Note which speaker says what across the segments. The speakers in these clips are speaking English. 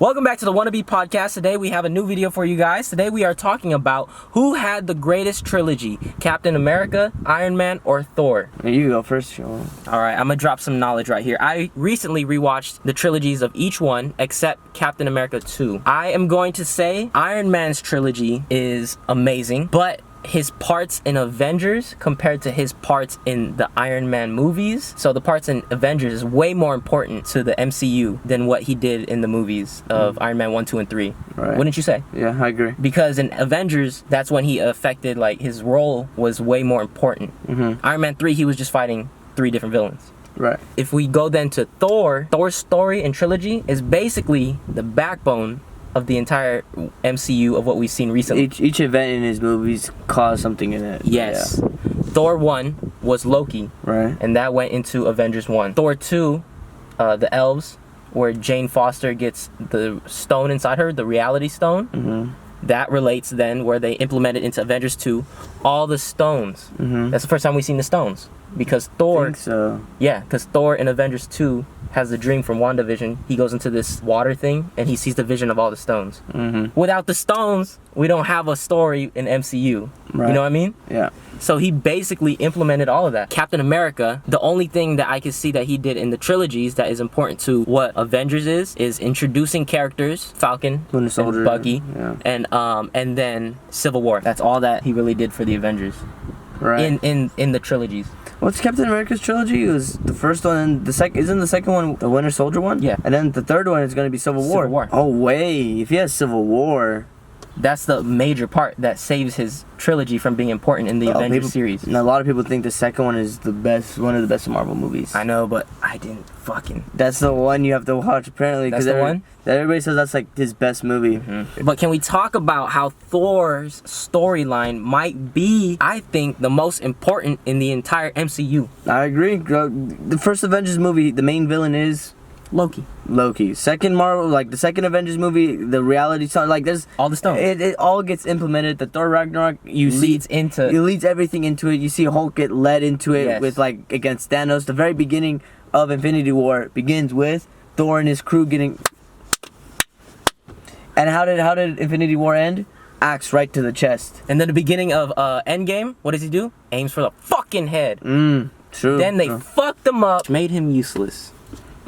Speaker 1: Welcome back to the Wannabe podcast. Today we have a new video for you guys. Today we are talking about who had the greatest trilogy, Captain America, Iron Man, or Thor.
Speaker 2: You go first, Sean.
Speaker 1: Alright, I'm gonna drop some knowledge right here. I recently rewatched the trilogies of each one except Captain America 2. I am going to say Iron Man's trilogy is amazing, but his parts in Avengers compared to his parts in the Iron Man movies. So the parts in Avengers is way more important to the MCU than what he did in the movies of Iron Man 1, 2, and 3.
Speaker 2: Right.
Speaker 1: Wouldn't you say?
Speaker 2: Yeah, I agree.
Speaker 1: Because in Avengers, that's when he affected, like, his role was way more important. Iron Man 3, he was just fighting 3 different villains.
Speaker 2: Right.
Speaker 1: If we go then to Thor's story and trilogy is basically the backbone of the entire MCU of what we've seen recently.
Speaker 2: Each event in his movies caused something in it.
Speaker 1: Yes. Yeah. Thor 1 was Loki.
Speaker 2: Right.
Speaker 1: And that went into Avengers 1. Thor 2, the elves, where Jane Foster gets the stone inside her, the reality stone. That relates then where they implemented into Avengers 2 all the stones. That's the first time we've seen the stones. Because Thor...
Speaker 2: I think so.
Speaker 1: Yeah, because Thor in Avengers 2 has a dream from WandaVision. He goes into this water thing and he sees the vision of all the stones. Without the stones, we don't have a story in MCU. Right. You know what I mean?
Speaker 2: Yeah.
Speaker 1: So he basically implemented all of that. Captain America, the only thing that I can see that he did in the trilogies that is important to what Avengers is introducing characters, Falcon,
Speaker 2: Winter Soldier,
Speaker 1: and Bucky,
Speaker 2: yeah.
Speaker 1: And then Civil War. That's all that he really did for the Avengers.
Speaker 2: Right.
Speaker 1: In the trilogies.
Speaker 2: What's Captain America's trilogy? It was the first one, and isn't the second one the Winter Soldier one?
Speaker 1: Yeah.
Speaker 2: And then the third one is going to be Civil War.
Speaker 1: Civil War.
Speaker 2: Oh, way. If he has Civil War...
Speaker 1: That's the major part that saves his trilogy from being important in the Avengers series.
Speaker 2: And a lot of people think the second one is the best, one of the best Marvel movies.
Speaker 1: I know, but I didn't fucking...
Speaker 2: That's the one you have to watch, apparently.
Speaker 1: That's the one?
Speaker 2: Everybody says that's like his best movie.
Speaker 1: But can we talk about how Thor's storyline might be, I think, the most important in the entire MCU?
Speaker 2: I agree. The first Avengers movie, the main villain is... Loki. Second Marvel, like the second Avengers movie, the reality song, like there's
Speaker 1: all the stones.
Speaker 2: It all gets implemented. The Thor Ragnarok, it leads everything into it. You see Hulk get led into it with like against Thanos. The very beginning of Infinity War begins with Thor and his crew getting. And how did Infinity War end? Axe right to the chest.
Speaker 1: And then the beginning of Endgame, what does he do? Aims for the fucking head.
Speaker 2: True.
Speaker 1: Then they fucked him up, made him useless.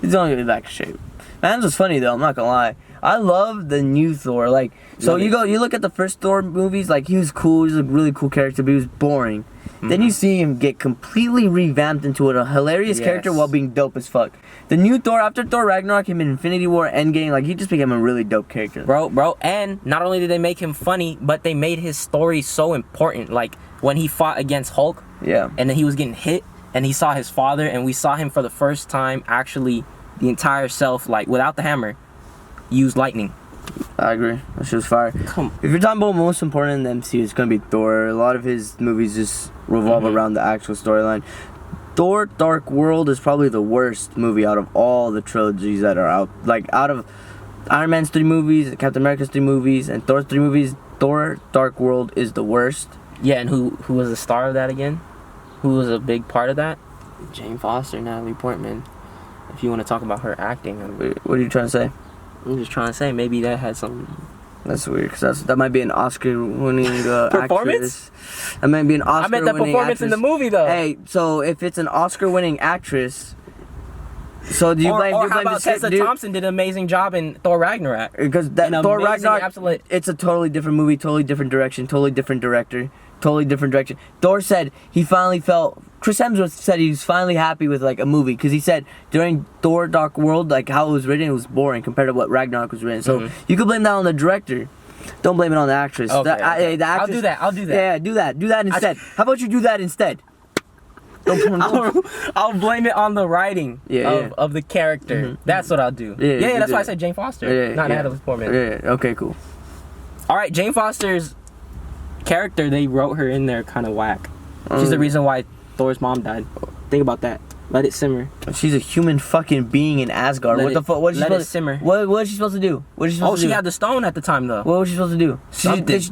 Speaker 2: He's only getting back in shape. Man, this was funny though, I'm not gonna lie. I love the new Thor. Like, so you look at the first Thor movies, like he was cool, he's a really cool character, but he was boring. Then you see him get completely revamped into a hilarious character while being dope as fuck. The new Thor, after Thor Ragnarok, him in Infinity War, Endgame, like he just became a really dope character.
Speaker 1: Bro, and not only did they make him funny, but they made his story so important. Like, when he fought against Hulk, and then he was getting hit, and he saw his father, and we saw him for the first time actually, the entire self, like, without the hammer, use lightning.
Speaker 2: I agree. That shit was fire. If you're talking about most important in the MCU, it's gonna be Thor. A lot of his movies just revolve around the actual storyline. Thor Dark World is probably the worst movie out of all the trilogies that are out. Like, out of Iron Man's 3 movies, Captain America's 3 movies, and Thor's 3 movies, Thor Dark World is the worst.
Speaker 1: Yeah, and who was the star of that again? Who was a big part of that? Jane Foster, Natalie Portman. If you want to talk about her acting.
Speaker 2: What are you trying to say?
Speaker 1: I'm just trying to say maybe that had some...
Speaker 2: That's weird, because that might be an Oscar-winning
Speaker 1: performance?
Speaker 2: Actress. That might be an Oscar-winning
Speaker 1: I meant that performance
Speaker 2: actress.
Speaker 1: in the movie, though.
Speaker 2: Hey, so if it's an Oscar-winning actress... So do you blame...
Speaker 1: Or how about Tessa Thompson did an amazing job in Thor Ragnarok?
Speaker 2: Because Thor Ragnarok, it's a totally different movie, totally different direction, totally different director, totally different direction. Thor said he finally felt... Chris Hemsworth said he was finally happy with like a movie because he said during Thor Dark World, like how it was written, it was boring compared to what Ragnarok was written. So you could blame that on the director. Don't blame it on the actress.
Speaker 1: Okay,
Speaker 2: the actress.
Speaker 1: I'll do that.
Speaker 2: Yeah, do that instead. How about you do that instead?
Speaker 1: I'll blame it on the writing of the character. That's what I'll do. Yeah, that's why I said Jane Foster, not Natalie Portman.
Speaker 2: Yeah, okay, cool.
Speaker 1: All right, Jane Foster's character, they wrote her in there kind of whack. She's the reason why Thor's mom died. Think about that. Let it simmer.
Speaker 2: She's a human fucking being in Asgard. What the fuck? What is she supposed to simmer? What is she supposed to do? What is she supposed to do?
Speaker 1: She had the stone at the time, though.
Speaker 2: What was she supposed to do?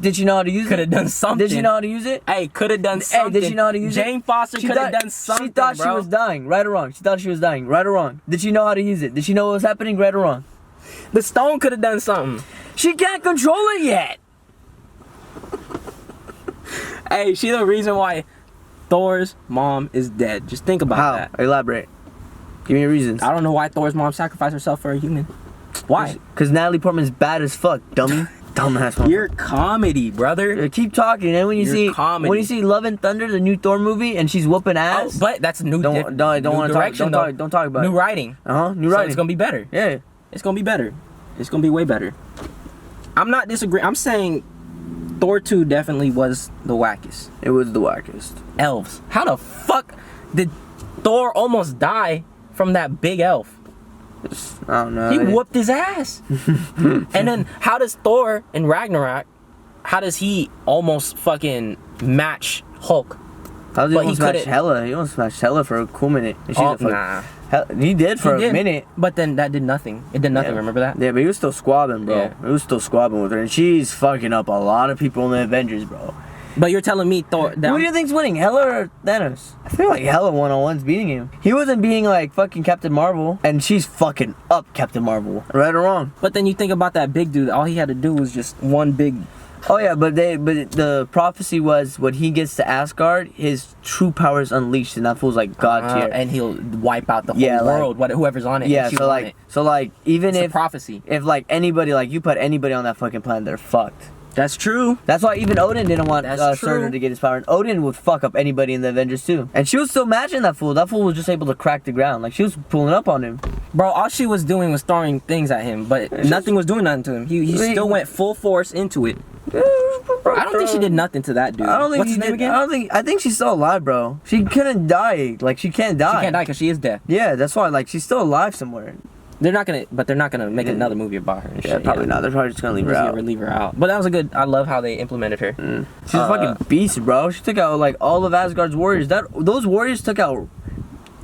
Speaker 2: Did she know how to use it?
Speaker 1: Could have done something.
Speaker 2: Did she know how to use it?
Speaker 1: Hey, could have done something.
Speaker 2: Hey, did she know how to use it?
Speaker 1: Jane Foster could have done something,
Speaker 2: She thought she was dying, right or wrong? She thought she was dying, right or wrong? Did she know how to use it? Did she know what was happening, right or wrong?
Speaker 1: The stone could have done something.
Speaker 2: She can't control it yet.
Speaker 1: Hey, she's the reason why Thor's mom is dead. Just think about
Speaker 2: How?
Speaker 1: that.
Speaker 2: Elaborate. Give me your reasons.
Speaker 1: I don't know why Thor's mom sacrificed herself for a human. Why?
Speaker 2: Because Natalie Portman's bad as fuck, dummy. Dumbass one.
Speaker 1: You're comedy, brother.
Speaker 2: Keep talking, and when you
Speaker 1: You're comedy.
Speaker 2: when you see Love and Thunder, the new Thor movie, and she's whooping ass.
Speaker 1: Oh, but that's new.
Speaker 2: don't
Speaker 1: new
Speaker 2: want to talk.
Speaker 1: direction,
Speaker 2: Don't talk about
Speaker 1: new
Speaker 2: it.
Speaker 1: writing.
Speaker 2: New
Speaker 1: So
Speaker 2: writing.
Speaker 1: it's gonna be better.
Speaker 2: Yeah.
Speaker 1: It's gonna be better. It's gonna be way better. I'm not disagreeing. I'm saying Thor 2 definitely was the wackest.
Speaker 2: It was the wackest.
Speaker 1: Elves. How the fuck did Thor almost die from that big elf?
Speaker 2: I don't know.
Speaker 1: He whooped his ass. And then how does Thor in Ragnarok, how does he almost fucking match Hulk?
Speaker 2: How did he
Speaker 1: but
Speaker 2: almost
Speaker 1: he
Speaker 2: smash
Speaker 1: couldn't-
Speaker 2: Hela? He almost smashed Hela for a cool minute. And she's
Speaker 1: Oh,
Speaker 2: a fuck-
Speaker 1: nah.
Speaker 2: He did for
Speaker 1: He
Speaker 2: a
Speaker 1: did,
Speaker 2: minute.
Speaker 1: But then that did nothing. It did nothing,
Speaker 2: Yeah.
Speaker 1: remember that?
Speaker 2: Yeah, but he was still squabbing, bro.
Speaker 1: Yeah.
Speaker 2: He was still squabbing with her, and she's fucking up a lot of people in the Avengers, bro.
Speaker 1: But you're telling me Thor...
Speaker 2: Who do you think's winning, Hela or Thanos? I feel like Hela one-on-one's beating him. He wasn't being like fucking Captain Marvel, and she's fucking up Captain Marvel. Right or wrong?
Speaker 1: But then you think about that big dude. All he had to do was just one big...
Speaker 2: Oh yeah, but the prophecy was when he gets to Asgard, his true power is unleashed, and that fool's like God tier.
Speaker 1: and he'll wipe out the whole
Speaker 2: Yeah, like-
Speaker 1: world, whoever's on it.
Speaker 2: Yeah,
Speaker 1: and she
Speaker 2: so
Speaker 1: won it.
Speaker 2: like even
Speaker 1: It's a
Speaker 2: if
Speaker 1: prophecy.
Speaker 2: like anybody, like you put anybody on that fucking planet, they're fucked.
Speaker 1: That's true.
Speaker 2: That's why even Odin didn't want
Speaker 1: That's
Speaker 2: Surtur
Speaker 1: true.
Speaker 2: to get his power. And Odin would fuck up anybody in the Avengers too. And she was still matching that fool. That fool was just able to crack the ground. Like she was pulling up on him.
Speaker 1: Bro, all she was doing was throwing things at him, but nothing was doing nothing to him. He still went full force into it. I don't think she did nothing to that dude.
Speaker 2: I don't think
Speaker 1: What's
Speaker 2: he
Speaker 1: his name
Speaker 2: did.
Speaker 1: again?
Speaker 2: I think she's still alive, bro. She couldn't die. Like she can't die.
Speaker 1: She can't die because she is dead.
Speaker 2: Yeah, that's why. Like she's still alive somewhere.
Speaker 1: They're not gonna make another movie about her. And
Speaker 2: Yeah,
Speaker 1: shit,
Speaker 2: probably not. They're probably just gonna leave her out.
Speaker 1: Leave her out. But that was a good. I love how they implemented her.
Speaker 2: She's a fucking beast, bro. She took out like all of Asgard's warriors. Those warriors took out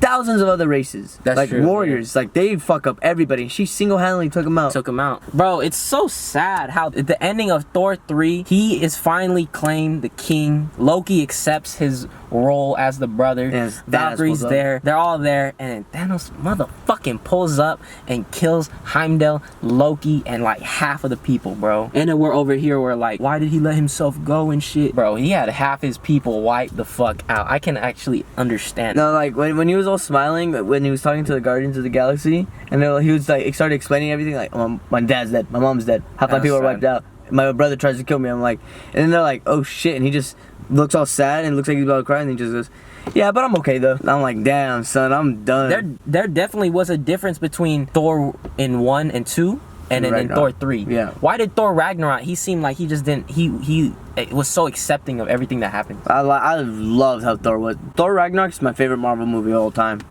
Speaker 2: thousands of other races.
Speaker 1: That's
Speaker 2: like
Speaker 1: true,
Speaker 2: warriors. Like they fuck up everybody. She single-handedly took them out.
Speaker 1: Took him out. Bro, it's so sad how at the ending of Thor 3, he is finally claimed the king. Loki accepts his role as the brother.
Speaker 2: And Thanos
Speaker 1: Valkyrie's
Speaker 2: pulls up.
Speaker 1: there. They're all there. And then Thanos motherfucking pulls up and kills Heimdall, Loki, and like half of the people, bro. And then we're over here, we're like, why did he let himself go and shit? Bro, he had half his people wiped the fuck out. I can actually understand.
Speaker 2: No, like when he was all smiling when he was talking to the Guardians of the Galaxy, and he was like started explaining everything like, my dad's dead, my mom's dead, half my
Speaker 1: That's
Speaker 2: people are
Speaker 1: sad.
Speaker 2: wiped out, my brother tries to kill me. I'm like, and then they're like, oh shit, and he just looks all sad and looks like he's about to cry, and he just goes, yeah, but I'm okay though. And I'm like, damn son, I'm done.
Speaker 1: There definitely was a difference between Thor in 1 and 2 and then in Thor 3.
Speaker 2: Yeah.
Speaker 1: Why did Thor Ragnarok, he seemed like he just didn't, he was so accepting of everything that happened.
Speaker 2: I loved how Thor was. Thor Ragnarok is my favorite Marvel movie of all time.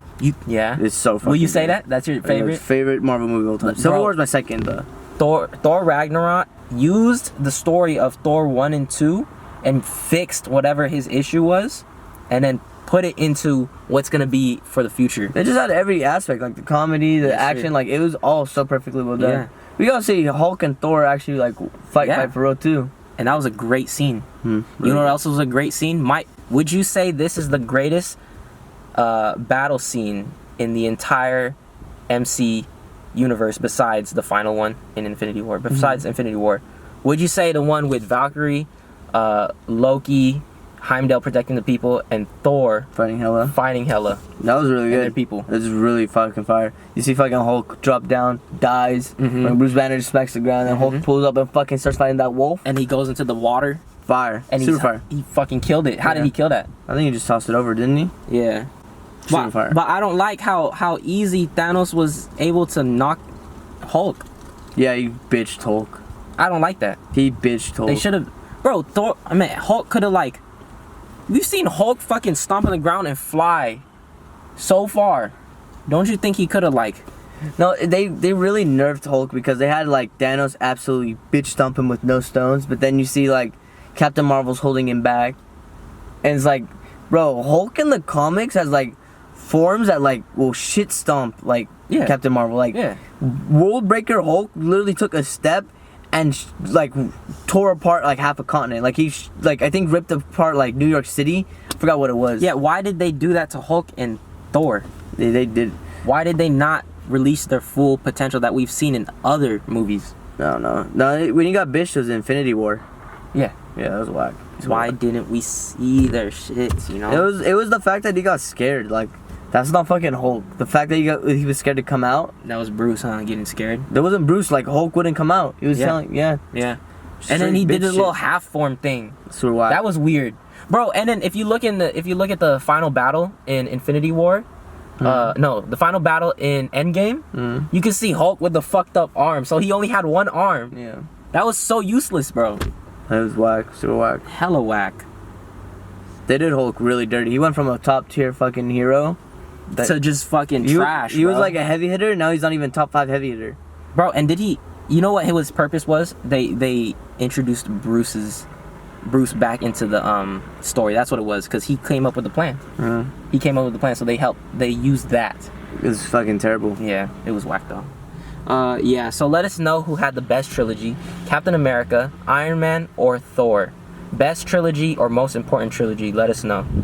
Speaker 1: Yeah.
Speaker 2: It's so fucking
Speaker 1: Will you say
Speaker 2: good.
Speaker 1: that? That's your favorite?
Speaker 2: Favorite Marvel movie of all time.
Speaker 1: Bro.
Speaker 2: Civil War is my second though.
Speaker 1: Thor Ragnarok used the story of Thor 1 and 2 and fixed whatever his issue was and then put it into what's gonna be for the future.
Speaker 2: They just had every aspect, like the comedy, the
Speaker 1: That's
Speaker 2: action,
Speaker 1: it.
Speaker 2: like it was all so perfectly well done.
Speaker 1: Yeah.
Speaker 2: We gotta see Hulk and Thor actually like fight for real too.
Speaker 1: And that was a great scene.
Speaker 2: Really?
Speaker 1: You know what else was a great scene? Would you say this is the greatest battle scene in the entire MC universe besides the final one in Infinity War? Besides Infinity War, would you say the one with Valkyrie, Loki, Heimdall protecting the people, and Thor
Speaker 2: Fighting Hela.
Speaker 1: fighting Hela
Speaker 2: That was really
Speaker 1: and their
Speaker 2: good.
Speaker 1: people?
Speaker 2: It was really fucking fire. You see fucking Hulk drop down, dies. When Bruce Banner just smacks the ground, and Hulk pulls up and fucking starts fighting that wolf.
Speaker 1: And he goes into the water
Speaker 2: Fire.
Speaker 1: and
Speaker 2: Super fire.
Speaker 1: he fucking killed it. How did
Speaker 2: Yeah.
Speaker 1: he kill that?
Speaker 2: I think he just tossed it over, didn't he?
Speaker 1: Yeah.
Speaker 2: Super fire.
Speaker 1: But I don't like how easy Thanos was able to knock Hulk.
Speaker 2: Yeah, he bitched Hulk.
Speaker 1: I don't like that.
Speaker 2: He bitched Hulk.
Speaker 1: They should have, bro. Hulk could have like. We've seen Hulk fucking stomp on the ground and fly so far. Don't you think he could have like?
Speaker 2: No, they really nerfed Hulk because they had like Thanos absolutely bitch stomp him with no stones, but then you see like Captain Marvel's holding him back, and it's like, bro, Hulk in the comics has like forms that like will shit stomp like
Speaker 1: Yeah.
Speaker 2: Captain Marvel. Like
Speaker 1: Yeah.
Speaker 2: World Breaker Hulk literally took a step and like tore apart like half a continent. Like he like I think ripped apart like New York City. Forgot what it was.
Speaker 1: Yeah. Why did they do that to Hulk and Thor?
Speaker 2: they did.
Speaker 1: Why did they not release their full potential that we've seen in other movies.
Speaker 2: No. When he got bitched, it was Infinity War.
Speaker 1: Yeah.
Speaker 2: Yeah, that was whack.
Speaker 1: Why didn't we see their shits, you know?
Speaker 2: It was the fact that he got scared. Like, that's not fucking Hulk. The fact that he was scared to come out.
Speaker 1: That was Bruce, huh? Getting scared.
Speaker 2: That wasn't Bruce. Like, Hulk wouldn't come out. He was telling,
Speaker 1: Yeah. And then he did his little half form thing.
Speaker 2: So whack.
Speaker 1: That was weird, bro. And then if you look at the final battle in Infinity War, no, the final battle in Endgame, you can see Hulk with the fucked up arm. So he only had one arm.
Speaker 2: Yeah.
Speaker 1: That was so useless, bro.
Speaker 2: That was whack. Super whack.
Speaker 1: Hella whack.
Speaker 2: They did Hulk really dirty. He went from a top tier fucking hero
Speaker 1: to just fucking trash.
Speaker 2: He was like a heavy hitter. Now he's not even top 5 heavy hitter.
Speaker 1: Bro, and did he? You know what his purpose was? They introduced Bruce back into the story. That's what it was, because he came up with the plan. He came up with the plan, so they used that.
Speaker 2: It was fucking terrible.
Speaker 1: Yeah, it was whack though. Yeah, so let us know who had the best trilogy: Captain America, Iron Man, or Thor. Best trilogy or most important trilogy, let us know.